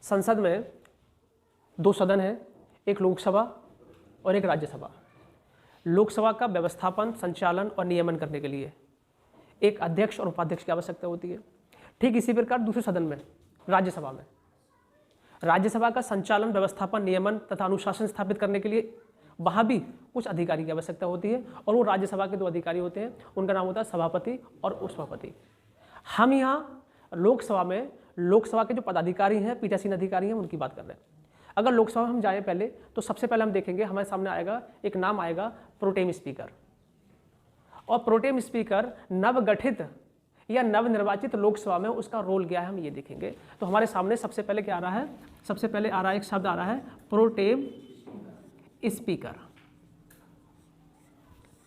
संसद में 2 सदन हैं, एक लोकसभा और एक राज्यसभा। लोकसभा का व्यवस्थापन, संचालन और नियमन करने के लिए एक अध्यक्ष और उपाध्यक्ष की आवश्यकता होती है। ठीक इसी प्रकार दूसरे सदन में, राज्यसभा में, राज्यसभा का संचालन, व्यवस्थापन, नियमन तथा अनुशासन स्थापित करने के लिए वहाँ भी कुछ अधिकारी की आवश्यकता होती है, और वो राज्यसभा के 2 अधिकारी होते हैं, उनका नाम होता है सभापति और उपसभापति। हम यहाँ लोकसभा में लोकसभा के जो पदाधिकारी हैं, पीठासीन अधिकारी हैं, उनकी बात कर रहे हैं। अगर लोकसभा में हम जाएं पहले, तो सबसे पहले हम देखेंगे, हमारे सामने आएगा एक नाम आएगा प्रोटेम स्पीकर। और प्रोटेम स्पीकर नवगठित या नवनिर्वाचित लोकसभा में उसका रोल क्या है, हम ये देखेंगे। तो हमारे सामने सबसे पहले क्या आ रहा है? सबसे पहले आ रहा है एक शब्द आ रहा है pro tem speaker.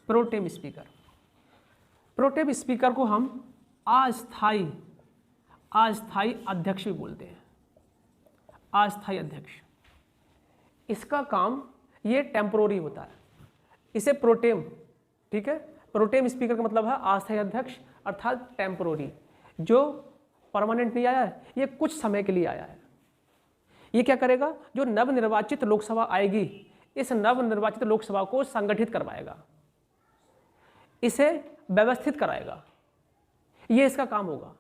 Pro tem speaker, pro tem speaker को हम अस्थायी अध्यक्ष भी बोलते हैं। अस्थायी अध्यक्ष, इसका काम ये टेम्पोररी होता है, इसे प्रोटेम, ठीक है, प्रोटेम स्पीकर का मतलब है अस्थायी अध्यक्ष, अर्थात टेम्पोररी, जो परमानेंट नहीं आया है, ये कुछ समय के लिए आया है। ये क्या करेगा? जो नवनिर्वाचित लोकसभा आएगी, इस नवनिर्वाचित लोकसभा को संगठित करवाएगा, इसे व्यवस्थित कराएगा, ये इसका काम होगा।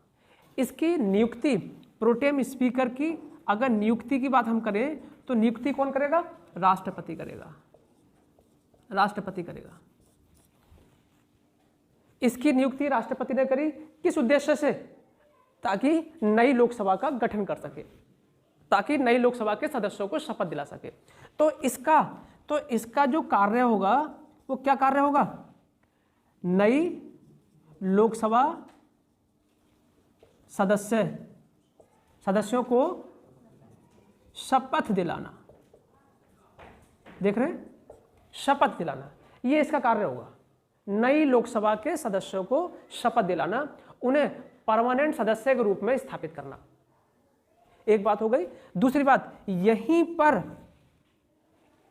इसकी नियुक्ति प्रोटेम स्पीकर की, अगर नियुक्ति की बात हम करें तो नियुक्ति कौन करेगा? राष्ट्रपति करेगा, राष्ट्रपति करेगा। इसकी नियुक्ति राष्ट्रपति ने करी, किस उद्देश्य से? ताकि नई लोकसभा का गठन कर सके, ताकि नई लोकसभा के सदस्यों को शपथ दिला सके। तो इसका जो कार्य होगा वो क्या कार्य होगा? नई लोकसभा सदस्यों को शपथ दिलाना। देख रहे हैं? शपथ दिलाना, ये इसका कार्य होगा। नई लोकसभा के सदस्यों को शपथ दिलाना, उन्हें परमानेंट सदस्य के रूप में स्थापित करना। एक बात हो गई। दूसरी बात, यहीं पर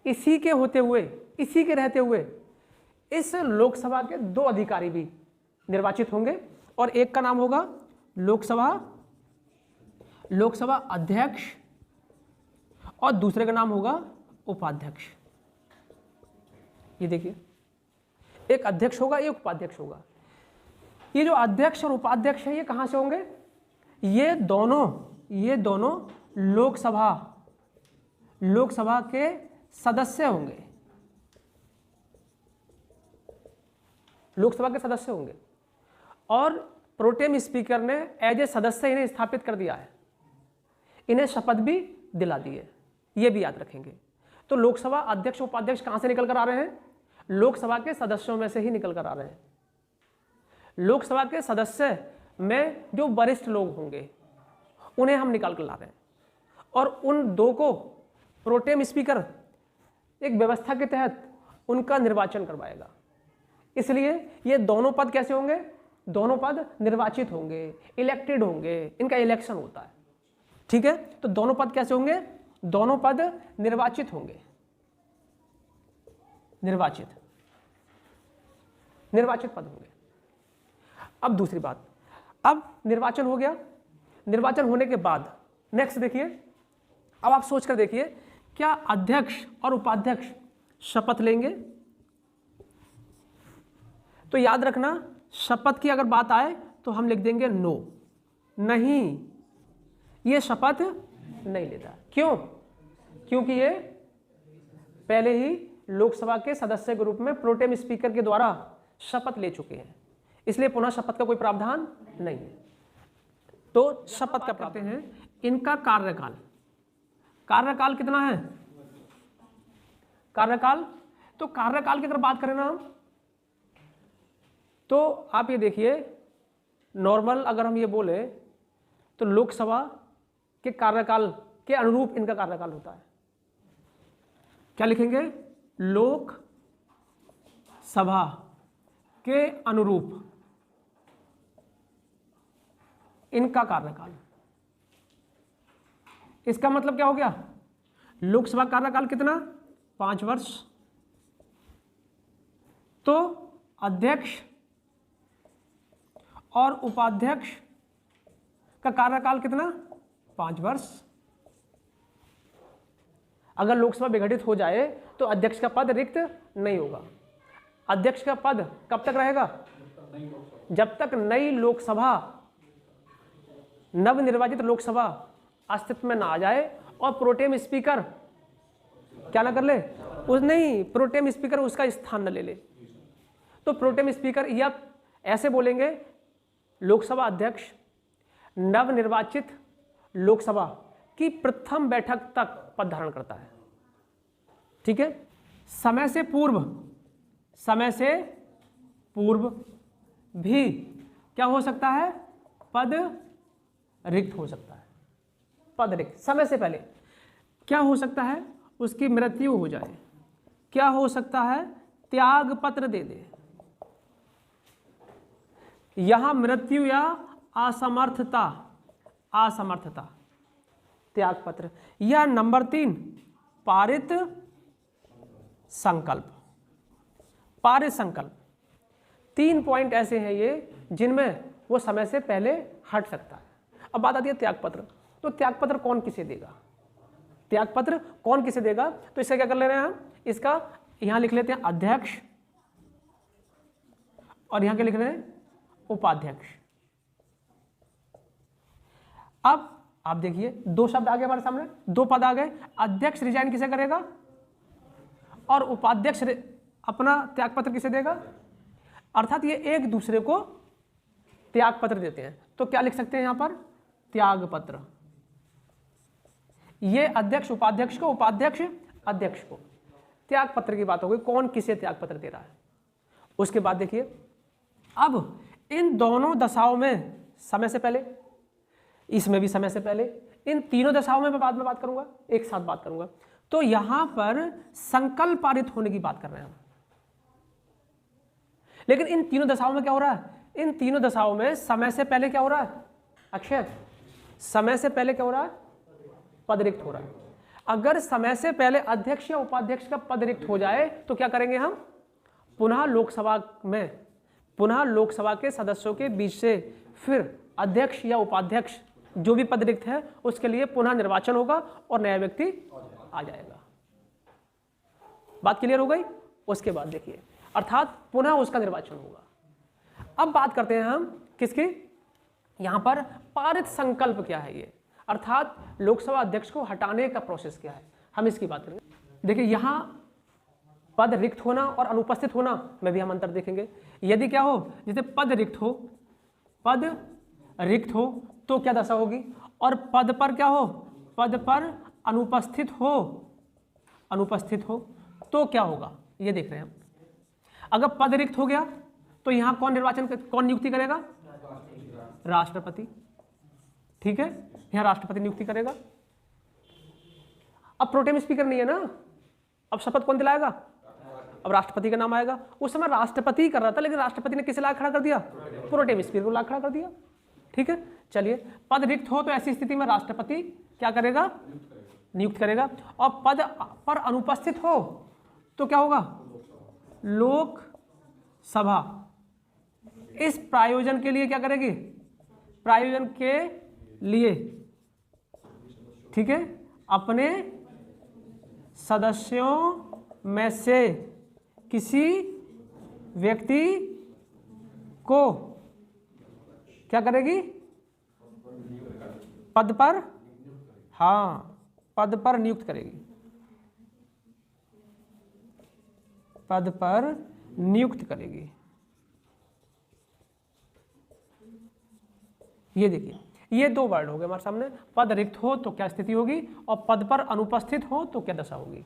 इसी के होते हुए, इसी के रहते हुए इस लोकसभा के 2 अधिकारी भी निर्वाचित होंगे, और एक का नाम होगा लोकसभा अध्यक्ष और दूसरे का नाम होगा उपाध्यक्ष। ये देखिए, एक अध्यक्ष होगा, एक उपाध्यक्ष होगा। ये जो अध्यक्ष और उपाध्यक्ष है, ये कहां से होंगे? ये दोनों लोकसभा के सदस्य होंगे, लोकसभा के सदस्य होंगे। और प्रोटेम स्पीकर ने एज ए सदस्य इन्हें स्थापित कर दिया है, इन्हें शपथ भी दिला दी है, ये भी याद रखेंगे। तो लोकसभा अध्यक्ष उपाध्यक्ष कहां से निकल कर आ रहे हैं? लोकसभा के सदस्यों में से ही निकल कर आ रहे हैं। लोकसभा के सदस्य में जो वरिष्ठ लोग होंगे उन्हें हम निकाल कर ला रहे हैं, और उन 2 को प्रोटेम स्पीकर एक व्यवस्था के तहत उनका निर्वाचन करवाएगा। इसलिए ये दोनों पद कैसे होंगे? दोनों पद निर्वाचित होंगे, इलेक्टेड होंगे, इनका इलेक्शन होता है, ठीक है। तो दोनों पद कैसे होंगे? दोनों पद निर्वाचित होंगे, निर्वाचित पद होंगे। अब दूसरी बात, अब निर्वाचन हो गया। निर्वाचन होने के बाद नेक्स्ट देखिए, अब आप सोच कर देखिए, क्या अध्यक्ष और उपाध्यक्ष शपथ लेंगे? तो याद रखना, शपथ की अगर बात आए तो हम लिख देंगे नो, नहीं, ये शपथ नहीं लेता। क्यों? क्योंकि ये पहले ही लोकसभा के सदस्य के रूप में प्रोटेम स्पीकर के द्वारा शपथ ले चुके हैं, इसलिए पुनः शपथ का कोई प्रावधान नहीं है। तो शपथ का प्रावधान है इनका कार्यकाल। कार्यकाल कितना है? कार्यकाल, तो कार्यकाल की अगर बात करें ना हम, तो आप ये देखिए, नॉर्मल अगर हम ये बोले तो लोकसभा के कार्यकाल के अनुरूप इनका कार्यकाल होता है। क्या लिखेंगे? लोकसभा के अनुरूप इनका कार्यकाल। इसका मतलब क्या हो गया? लोकसभा कार्यकाल कितना? 5 वर्ष। तो अध्यक्ष और उपाध्यक्ष का कार्यकाल कितना? 5 वर्ष। अगर लोकसभा विघटित हो जाए तो अध्यक्ष का पद रिक्त नहीं होगा। अध्यक्ष का पद कब तक रहेगा? जब तक नई लोकसभा, नवनिर्वाचित लोकसभा अस्तित्व में ना आ जाए और प्रोटेम स्पीकर क्या ना कर ले, उस नहीं प्रोटेम स्पीकर उसका स्थान न ले ले। तो प्रोटेम स्पीकर, या ऐसे बोलेंगे लोकसभा अध्यक्ष नवनिर्वाचित लोकसभा की प्रथम बैठक तक पद धारण करता है। ठीक है। समय से पूर्व भी क्या हो सकता है? पद रिक्त हो सकता है। पद रिक्त समय से पहले क्या हो सकता है? उसकी मृत्यु हो जाए। क्या हो सकता है? त्याग पत्र दे दे। यहां मृत्यु या असमर्थता, त्याग पत्र। या नंबर 3 पारित संकल्प। 3 पॉइंट ऐसे हैं ये जिनमें वो समय से पहले हट सकता है। अब बात आती है त्यागपत्र। तो त्यागपत्र कौन किसे देगा? त्यागपत्र कौन किसे देगा? तो इसका क्या कर ले रहे हैं हम? इसका यहां लिख लेते हैं अध्यक्ष, और यहां क्या लिख रहे हैं? उपाध्यक्ष। अब आप देखिए 2 शब्द आ गए हमारे सामने, 2 पद आ गए। अध्यक्ष रिजाइन किसे करेगा और उपाध्यक्ष अपना त्यागपत्र किसे देगा? अर्थात ये एक दूसरे को त्यागपत्र देते हैं। तो क्या लिख सकते हैं यहां पर? त्यागपत्र। ये अध्यक्ष उपाध्यक्ष को, उपाध्यक्ष अध्यक्ष को। त्यागपत्र की बात हो गई, कौन किसे त्यागपत्र दे रहा है। उसके बाद देखिए, अब इन दोनों दशाओं में समय से पहले, इसमें भी समय से पहले, इन तीनों दशाओं में मैं बाद में बात करूंगा, एक साथ बात करूंगा। तो यहां पर संकल्प पारित होने की बात कर रहे हैं हम। लेकिन इन तीनों दशाओं में क्या हो रहा है? इन तीनों दशाओं में समय से पहले क्या हो रहा है? अक्षय, समय से पहले क्या हो रहा है? पद रिक्त हो रहा है। अगर समय से पहले अध्यक्ष या उपाध्यक्ष का पद रिक्त हो जाए तो क्या करेंगे हम? पुनः लोकसभा के सदस्यों के बीच से फिर अध्यक्ष या उपाध्यक्ष जो भी पद रिक्त है उसके लिए पुनः निर्वाचन होगा और नया व्यक्ति आ जाएगा। बात क्लियर हो गई? उसके बाद देखिए, अर्थात पुनः उसका निर्वाचन होगा। अब बात करते हैं हम किसकी? यहां पर पारित संकल्प क्या है ये, अर्थात लोकसभा अध्यक्ष को हटाने का प्रोसेस क्या है, हम इसकी बात करेंगे। देखिए यहां पद रिक्त होना और अनुपस्थित होना में भी हम अंतर देखेंगे। यदि क्या हो, जैसे पद रिक्त हो तो क्या दशा होगी, और पद पर क्या हो, पद पर अनुपस्थित हो तो क्या होगा, ये देख रहे हैं हम। अगर पद रिक्त हो गया तो यहां कौन नियुक्ति करेगा? राष्ट्रपति। ठीक है, यहां राष्ट्रपति नियुक्ति करेगा। अब प्रोटेम स्पीकर नहीं है ना, अब शपथ कौन दिलाएगा? अब राष्ट्रपति का नाम आएगा। उस समय राष्ट्रपति कर रहा था, लेकिन राष्ट्रपति ने किसे ला खड़ा कर दिया? प्रोटेम स्पीकर को ला खड़ा कर दिया। ठीक है, चलिए, पद रिक्त हो तो ऐसी स्थिति में राष्ट्रपति क्या करेगा? नियुक्त करेगा। और पद पर अनुपस्थित हो तो क्या होगा? लोकसभा इस प्रायोजन के लिए क्या करेगी? प्रायोजन के लिए, ठीक है, अपने सदस्यों में से किसी व्यक्ति को क्या करेगी? पद पर नियुक्त करेगी। पद पर नियुक्त करेगी। ये देखिए, ये 2 वर्ड हो गए हमारे सामने। पद रिक्त हो तो क्या स्थिति होगी, और पद पर अनुपस्थित हो तो क्या दशा होगी।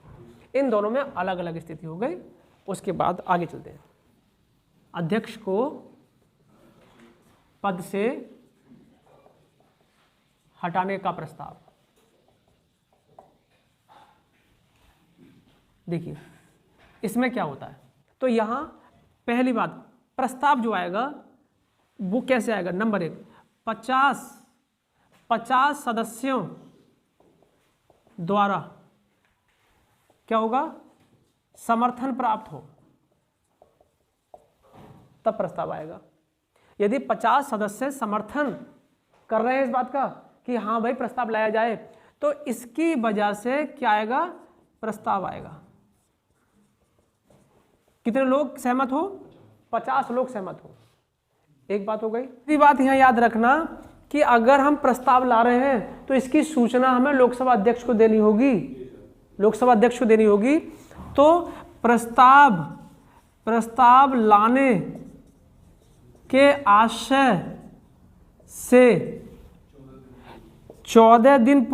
इन दोनों में अलग अलग स्थिति हो गई। उसके बाद आगे चलते हैं। अध्यक्ष को पद से हटाने का प्रस्ताव। देखिए इसमें क्या होता है, तो यहां पहली बात, प्रस्ताव जो आएगा वो कैसे आएगा? नंबर 1, 50 सदस्यों द्वारा क्या होगा? समर्थन प्राप्त हो तब प्रस्ताव आएगा। यदि 50 सदस्य समर्थन कर रहे हैं इस बात का कि हाँ भाई प्रस्ताव लाया जाए, तो इसकी वजह से क्या आएगा? प्रस्ताव आएगा। कितने लोग सहमत हो? 50 लोग सहमत हो। एक बात हो गई। दूसरी बात यहाँ याद रखना कि अगर हम प्रस्ताव ला रहे हैं तो इसकी सूचना हमें लोकसभा अध्यक्ष को देनी होगी, लोकसभा अध्यक्ष को देनी होगी। तो प्रस्ताव लाने के आशय से 14 दिन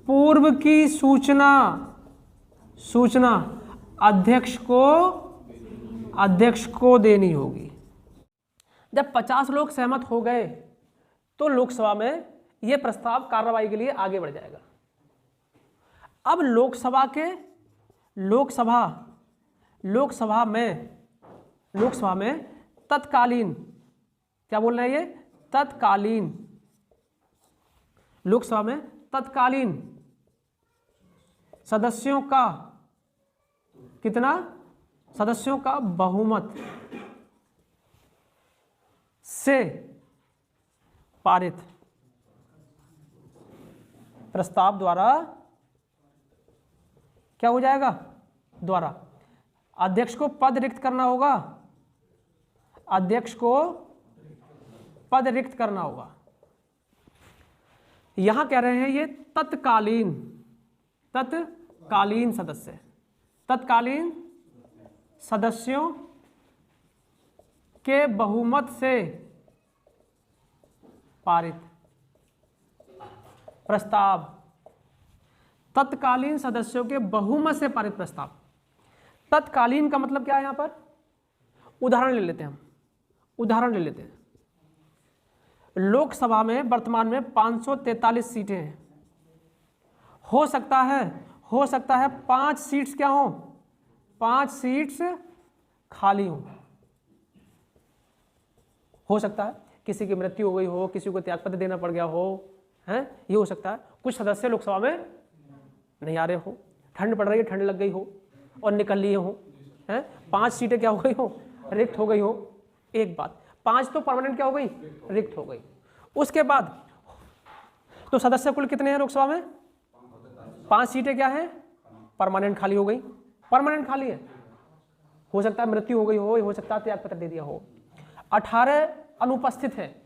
पूर्व की सूचना अध्यक्ष को देनी होगी। जब 50 लोग सहमत हो गए तो लोकसभा में यह प्रस्ताव कार्रवाई के लिए आगे बढ़ जाएगा। अब लोकसभा में तत्कालीन, क्या बोल रहे हैं ये? तत्कालीन, लोकसभा में तत्कालीन सदस्यों का कितना? सदस्यों का बहुमत से पारित प्रस्ताव द्वारा क्या हो जाएगा? द्वारा अध्यक्ष को पद रिक्त करना होगा, अध्यक्ष को पद रिक्त करना होगा। यहां कह रहे हैं ये तत्कालीन सदस्य, तत्कालीन सदस्यों के बहुमत से पारित प्रस्ताव, तत्कालीन सदस्यों के बहुमत से पारित प्रस्ताव। तत्कालीन का मतलब क्या है? यहां पर उदाहरण ले लेते हैं हम। लोकसभा में वर्तमान में 543 सीटें हैं। हो सकता है 5 सीट्स क्या हो? 5 सीट्स खाली हो सकता है किसी की मृत्यु हो गई हो, किसी को त्यागपत्र देना पड़ गया हो, हैं? ये हो सकता है। कुछ सदस्य लोकसभा में नहीं आ रहे हो, ठंड पड़ रही है, ठंड लग गई हो और निकल लिए हो, हैं? 5 सीटें क्या हो गई हो? रिक्त हो गई हो। एक बात, 5 तो परमानेंट क्या हो गई? रिक्त हो गई। उसके बाद तो सदस्य कुल कितने हैं लोकसभा में? 5 सीटें क्या है? परमानेंट खाली हो गई। परमानेंट खाली है, हो सकता है मृत्यु हो गई हो सकता है त्यागपत्र दे दिया हो। 18 अनुपस्थित है,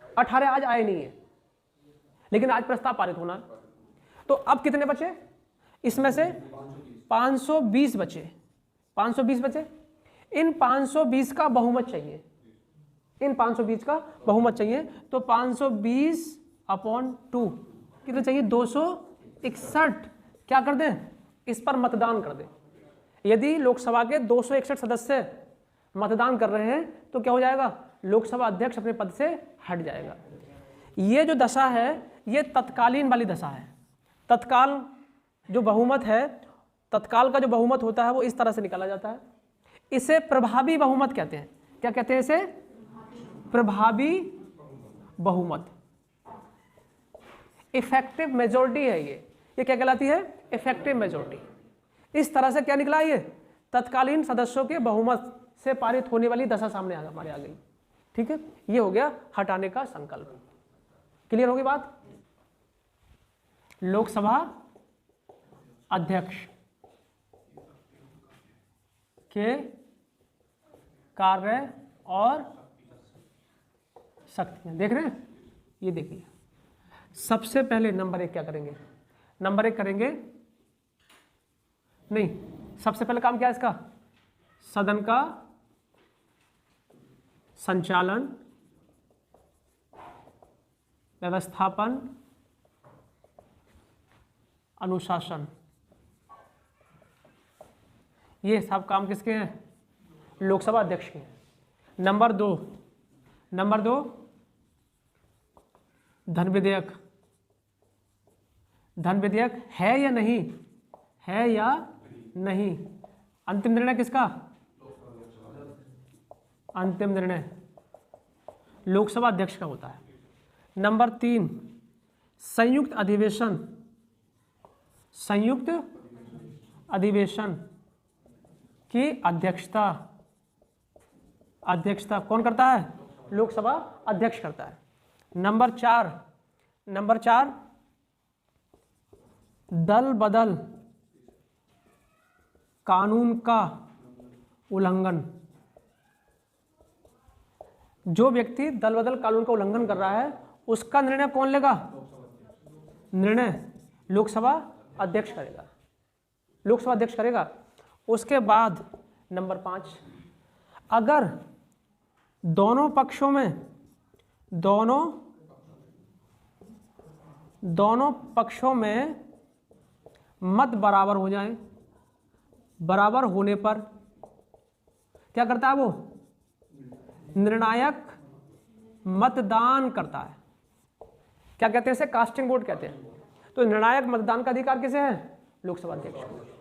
18 आज आए नहीं है, लेकिन आज प्रस्ताव पारित होना है। तो अब कितने बचे? इसमें से 520 बचे। 520 बचे। इन 520 का बहुमत चाहिए, इन 520 का बहुमत चाहिए। तो 520/2 कितने चाहिए? 261। क्या कर दें? इस पर मतदान कर दें। यदि लोकसभा के 261 सदस्य मतदान कर रहे हैं तो क्या हो जाएगा? लोकसभा अध्यक्ष अपने पद से हट जाएगा। ये जो दशा है ये तत्कालीन वाली दशा है। तत्काल जो बहुमत है, तत्काल का जो बहुमत होता है वो इस तरह से निकाला जाता है। इसे प्रभावी बहुमत कहते हैं। क्या कहते हैं इसे? प्रभावी बहुमत। इफेक्टिव मेजॉरिटी है ये क्या कहलाती है? Effective majority. इस तरह से क्या निकला? ये तत्कालीन सदस्यों के बहुमत से पारित होने वाली दशा सामने हमारे आ गई। ठीक है, ये हो गया हटाने का संकल्प। क्लियर होगी बात? लोकसभा अध्यक्ष के कार्य और शक्तियां देख रहे हैं। ये देखिए, सबसे पहले नंबर 1 क्या करेंगे? नंबर 1 करेंगे नहीं, सबसे पहले काम क्या है इसका? सदन का संचालन, व्यवस्थापन, अनुशासन। ये सब काम किसके हैं? लोकसभा अध्यक्ष के हैं। नंबर 2 धन विधेयक। धन विधेयक है या नहीं? है या नहीं? अंतिम निर्णय किसका? अंतिम निर्णय लोकसभा अध्यक्ष का होता है। नंबर 3 संयुक्त अधिवेशन। संयुक्त अधिवेशन की अध्यक्षता कौन करता है? लोकसभा अध्यक्ष करता है। नंबर 4 दल बदल कानून का उल्लंघन, जो व्यक्ति दल बदल कानून का उल्लंघन कर रहा है उसका निर्णय कौन लेगा? निर्णय लोकसभा अध्यक्ष करेगा, लोकसभा अध्यक्ष करेगा। उसके बाद नंबर 5, अगर दोनों पक्षों में मत बराबर हो जाए, बराबर होने पर क्या करता है वो? निर्णायक मतदान करता है। क्या कहते हैं इसे? कास्टिंग वोट कहते हैं। तो निर्णायक मतदान का अधिकार किसे है? लोकसभा अध्यक्ष को।